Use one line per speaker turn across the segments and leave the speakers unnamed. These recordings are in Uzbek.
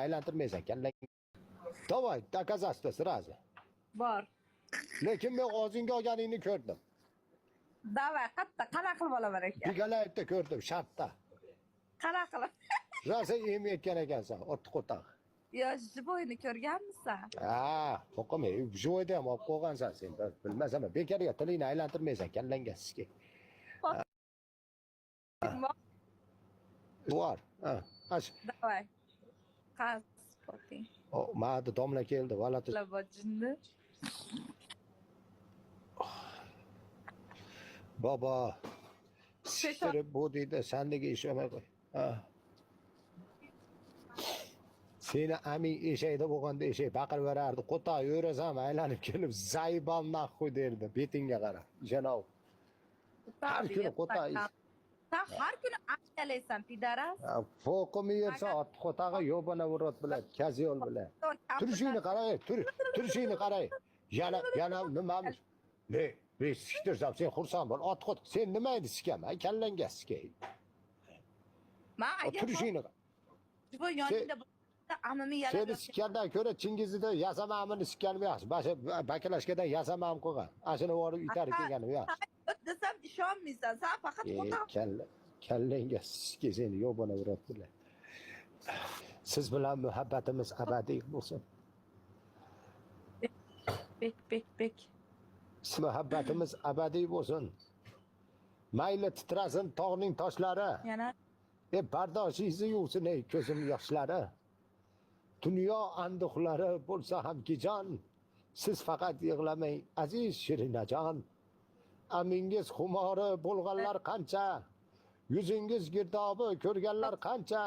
aylantirmaysan kallang. Davay, doказательство сразу.
Bor.
Lekin men og'zingga olganingni ko'rdim.
Davay, qanaqa qilib olaman ekan?
Bigalayibda ko'rdim, shartda.
Qanaqa qilib?
Rosa yemayotgan ekansan, otni qo'taq.
Yo, jiboyni ko'rganmisan?
Ha, to'qimi, joyda ham olib qo'ygansan sen. Bilmasam, bekarga tilingni aylantirmaysan kallangga sizga. Bor. Ha, ash.
Davay. Qaz poting.
O, ma'da domla keldi, valati.
Labojinni.
Baba. Siktirib bu deydi, sendagi ish olmay qo'y. Ha. Seni aming eshakda bo'lganda eshak baqiraverardi, qo'taq yurasanmi, aylanib kelib zaybal nahvoy derdi, betingga qarab. Janob. Har kuni qo'taq.
Sen har kuni aytalaysan, pidaras.
Foqimi yersa ot qo'tag'i yobana urot bilan, kazyol bilan. Turishingni qarang, turishingni qarang. Yana nimamiz? Ne siktirsam sen xursand bo'l. Ot qo't, sen nima edi sikaman, kallangga sikay.
Men agar
turishingni
jiboy yoningda amimi yalab.
Seni sikkandan ko'ra Chingizida yasamamini sikkanim yaxshi. Bakalashkadan yasamam qo'ygan. Ashuni borib itarib kelganim yaxshi.
Desam ishonmaysan. Sen faqat qo'taq.
Kallangga sikka seni yobona urot bilan. Siz bilan muhabbatimiz abadiy bo'lsin.
Bek.
Muhabbatimiz abadiy bo'lsin. Mayli titrasin tog'ning toshlari.
Yana
bardoshingizni yuvsin ey ko'zim yoshlari. Dunyo anduhlari bo'lsa ham kijon. Siz faqat yig'lamang aziz Shirinajon. Amingiz xumori bo'lganlar qancha. Yuzingiz girdobi ko'rganlar qancha.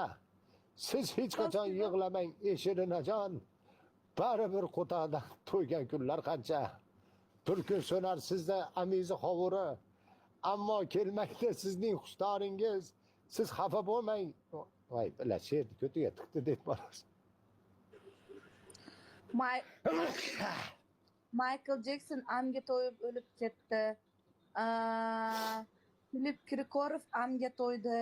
Siz hech qachon yig'lamang ey Shirinajon. Baribir qo'taqdan to'ygan kunlar qancha. Bir kun so'nar sizda amizi hovuri. Ammo kelmakda sizning xushtoringiz. Siz xafa bo'lmang. Voy, bila she'rni ko'tiga tiqdi deb borasiz.
Michael Jackson amga to'yib o'lib ketdi. Filip Kirkorov amga to'ydi.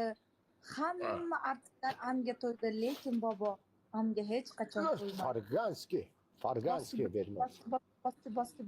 Hamma artistlar amga to'ydi, lekin bobo amga hech qachon to'ymadi.
Farganskiy bermadi.
Bosdi.